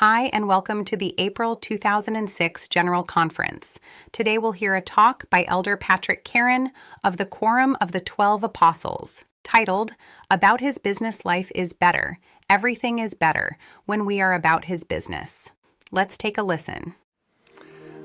Hi, and welcome to the April 2006 General Conference. Today we'll hear a talk by Elder Patrick Kearon of the Quorum of the 12 Apostles, titled, About His Business Life is Better. Everything is better when we are about His business. Let's take a listen.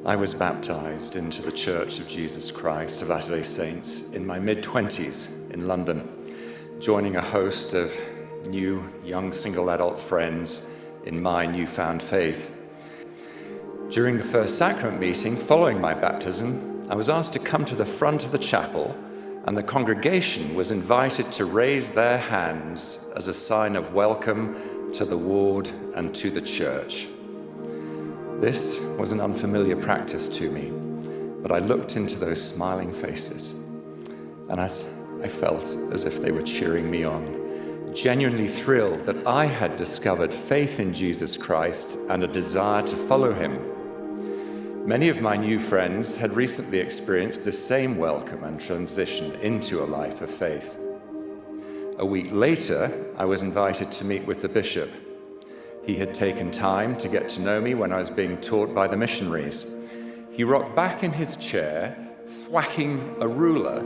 I was baptized into the Church of Jesus Christ of Latter-day Saints in my mid-20s in London, joining a host of new young single adult friends in my newfound faith. During the first sacrament meeting following my baptism, I was asked to come to the front of the chapel, and the congregation was invited to raise their hands as a sign of welcome to the ward and to the church. This was an unfamiliar practice to me, but I looked into those smiling faces, and I felt as if they were cheering me on, genuinely thrilled that I had discovered faith in Jesus Christ and a desire to follow him. Many of my new friends had recently experienced the same welcome and transition into a life of faith. A week later, I was invited to meet with the bishop. He had taken time to get to know me when I was being taught by the missionaries. He rocked back in his chair, thwacking a ruler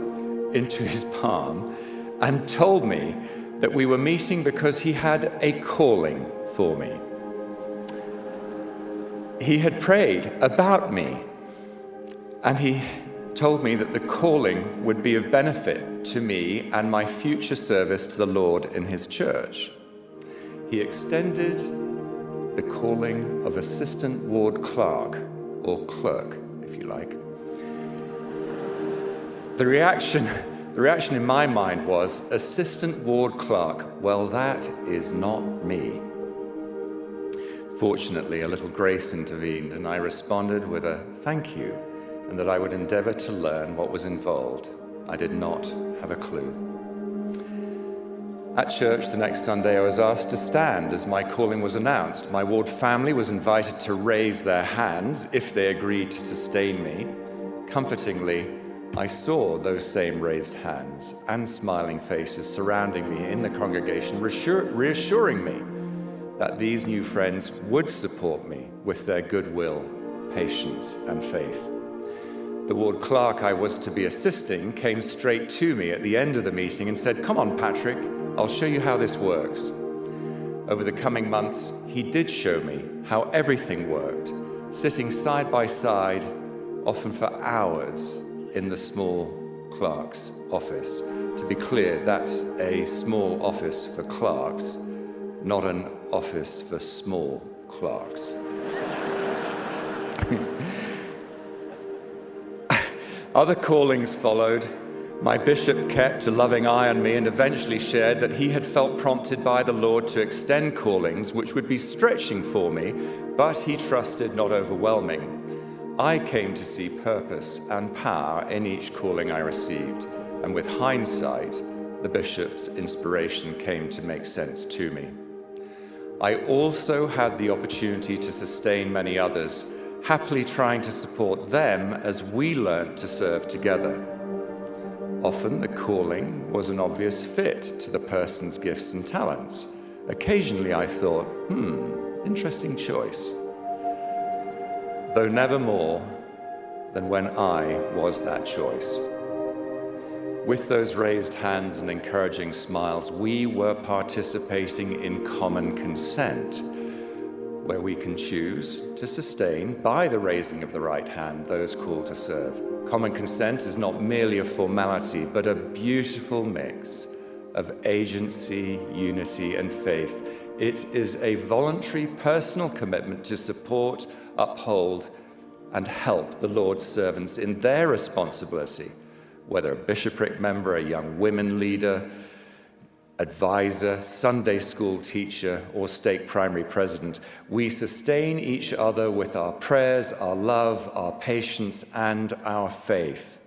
into his palm, and told me that we were meeting because he had a calling for me. He had prayed about me, and he told me that the calling would be of benefit to me and my future service to the Lord in his church. He extended the calling of assistant ward clerk, or clerk, if you like. The reaction in my mind was, assistant ward clerk, well, that is not me. Fortunately, a little grace intervened, and I responded with a thank you, and that I would endeavor to learn what was involved. I did not have a clue. At church the next Sunday, I was asked to stand as my calling was announced. My ward family was invited to raise their hands if they agreed to sustain me. Comfortingly, I saw those same raised hands and smiling faces surrounding me in the congregation, reassuring me that these new friends would support me with their goodwill, patience, and faith. The ward clerk I was to be assisting came straight to me at the end of the meeting and said, "Come on, Patrick, I'll show you how this works." Over the coming months, he did show me how everything worked, sitting side by side, often for hours, in the small clerk's office. To be clear, that's a small office for clerks, not an office for small clerks. Other callings followed. My bishop kept a loving eye on me and eventually shared that he had felt prompted by the Lord to extend callings which would be stretching for me, but he trusted not overwhelming. I came to see purpose and power in each calling I received, and with hindsight, the bishop's inspiration came to make sense to me. I also had the opportunity to sustain many others, happily trying to support them as we learnt to serve together. Often the calling was an obvious fit to the person's gifts and talents. Occasionally I thought, interesting choice. Though never more than when I was that choice. With those raised hands and encouraging smiles, we were participating in common consent, where we can choose to sustain, by the raising of the right hand, those called to serve. Common consent is not merely a formality, but a beautiful mix of agency, unity, and faith. It is a voluntary personal commitment to support, uphold, and help the Lord's servants in their responsibility, whether a bishopric member, a young women leader, advisor, Sunday school teacher, or stake primary president. We sustain each other with our prayers, our love, our patience, and our faith.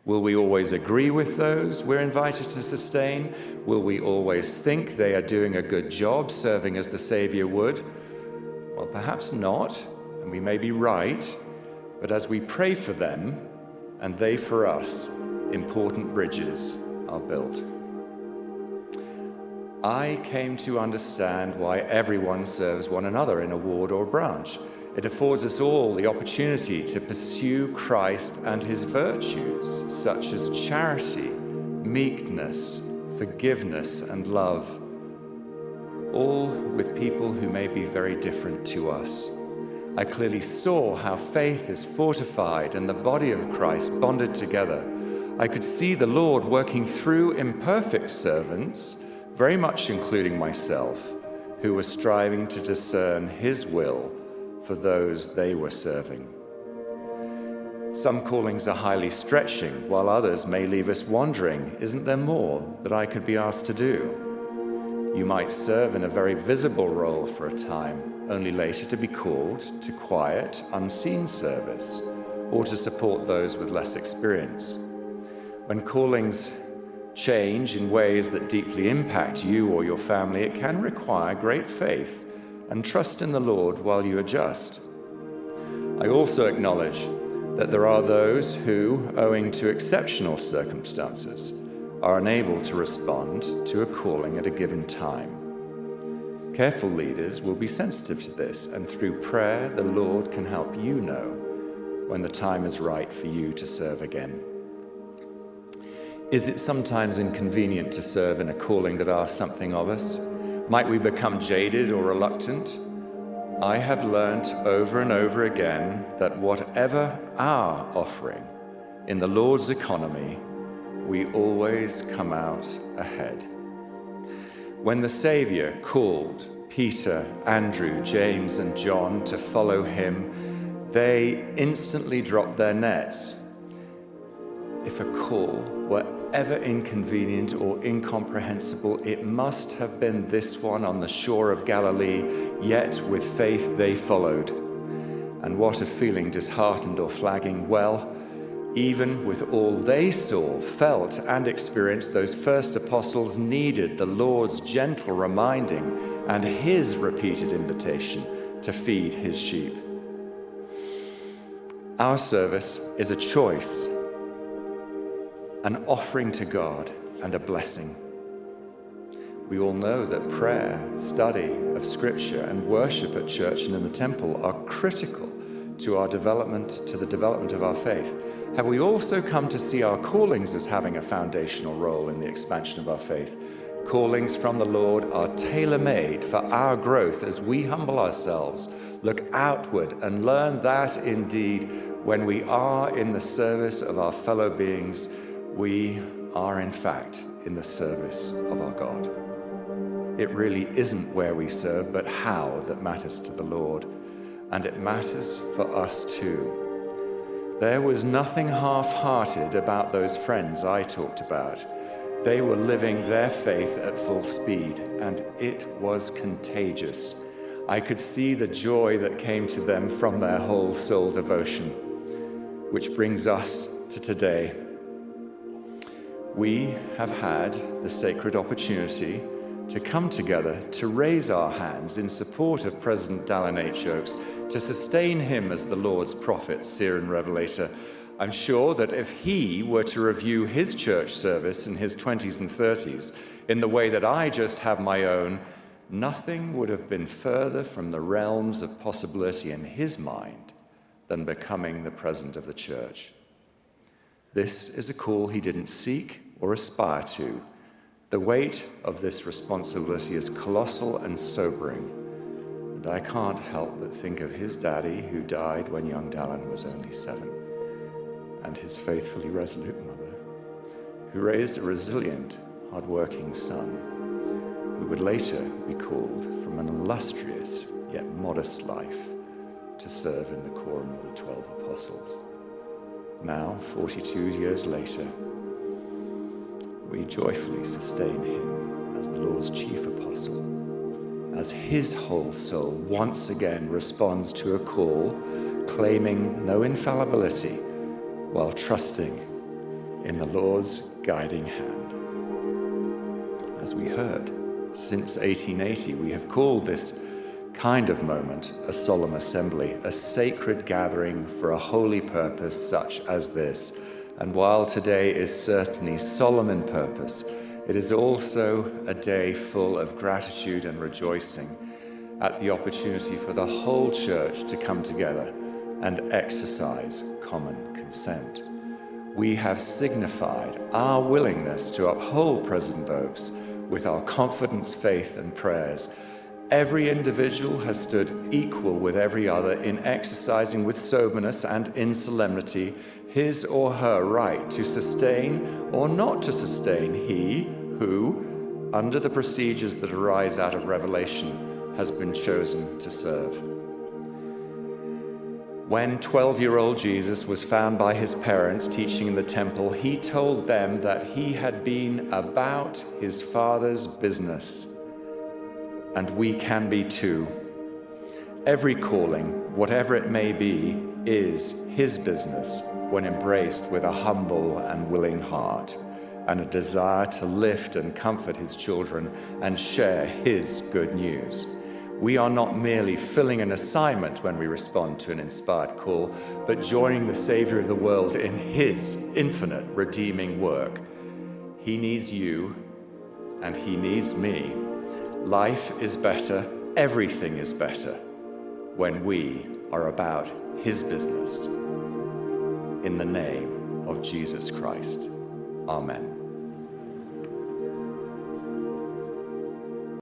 Will we always agree with those we're invited to sustain? Will we always think they are doing a good job serving as the Savior would? Well, perhaps not, and we may be right, but as we pray for them, and they for us, important bridges are built. I came to understand why everyone serves one another in a ward or branch. It affords us all the opportunity to pursue Christ and his virtues, such as charity, meekness, forgiveness, and love, all with people who may be very different to us. I clearly saw how faith is fortified and the body of Christ bonded together. I could see the Lord working through imperfect servants, very much including myself, who were striving to discern his will for those they were serving. Some callings are highly stretching, while others may leave us wondering, isn't there more that I could be asked to do? You might serve in a very visible role for a time, only later to be called to quiet, unseen service, or to support those with less experience. When callings change in ways that deeply impact you or your family, it can require great faith and trust in the Lord while you adjust. I also acknowledge that there are those who, owing to exceptional circumstances, are unable to respond to a calling at a given time. Careful leaders will be sensitive to this, and through prayer, the Lord can help you know when the time is right for you to serve again. Is it sometimes inconvenient to serve in a calling that asks something of us? Might we become jaded or reluctant? I have learned over and over again that whatever our offering in the Lord's economy, we always come out ahead. When the Savior called Peter, Andrew, James, and John to follow him, they instantly dropped their nets. If a call were ever inconvenient or incomprehensible, it must have been this one on the shore of Galilee, yet with faith they followed. And what a feeling, disheartened or flagging. Well, even with all they saw, felt, and experienced, those first apostles needed the Lord's gentle reminding and his repeated invitation to feed his sheep. Our service is a choice, an offering to God, and a blessing. We all know that prayer, study of Scripture, and worship at church and in the temple are critical to our development, to the development of our faith. Have we also come to see our callings as having a foundational role in the expansion of our faith? Callings from the Lord are tailor-made for our growth as we humble ourselves, look outward, and learn that indeed, when we are in the service of our fellow beings, we are in fact in the service of our God. It really isn't where we serve, but how that matters to the Lord. And it matters for us too. There was nothing half-hearted about those friends I talked about. They were living their faith at full speed, and it was contagious. I could see the joy that came to them from their whole soul devotion, which brings us to today. We have had the sacred opportunity to come together to raise our hands in support of President Dallin H. Oakes, to sustain him as the Lord's prophet, seer, and revelator. I'm sure that if he were to review his church service in his 20s and 30s in the way that I just have my own, nothing would have been further from the realms of possibility in his mind than becoming the president of the church. This is a call he didn't seek or aspire to. The weight of this responsibility is colossal and sobering, and I can't help but think of his daddy, who died when young Dallin was only 7, and his faithfully resolute mother, who raised a resilient, hard-working son, who would later be called from an illustrious yet modest life to serve in the Quorum of the 12 Apostles. Now, 42 years later, we joyfully sustain him as the Lord's chief apostle, as his whole soul once again responds to a call, claiming no infallibility while trusting in the Lord's guiding hand. As we heard, since 1880, we have called this kind of moment a solemn assembly, a sacred gathering for a holy purpose such as this. And while today is certainly solemn in purpose, It is also a day full of gratitude and rejoicing at the opportunity for the whole church to come together and exercise common consent. We have signified our willingness to uphold President Oaks with our confidence, faith, and prayers. Every individual has stood equal with every other in exercising with soberness and in solemnity his or her right to sustain or not to sustain he who, under the procedures that arise out of Revelation, has been chosen to serve. When 12-year-old Jesus was found by his parents teaching in the temple, he told them that he had been about his Father's business. And we can be too. Every calling, whatever it may be, is his business when embraced with a humble and willing heart and a desire to lift and comfort his children and share his good news. We are not merely filling an assignment when we respond to an inspired call, but joining the Savior of the world in his infinite redeeming work. He needs you, and he needs me. Life is better, everything is better, when we are about his business. In the name of Jesus Christ. Amen.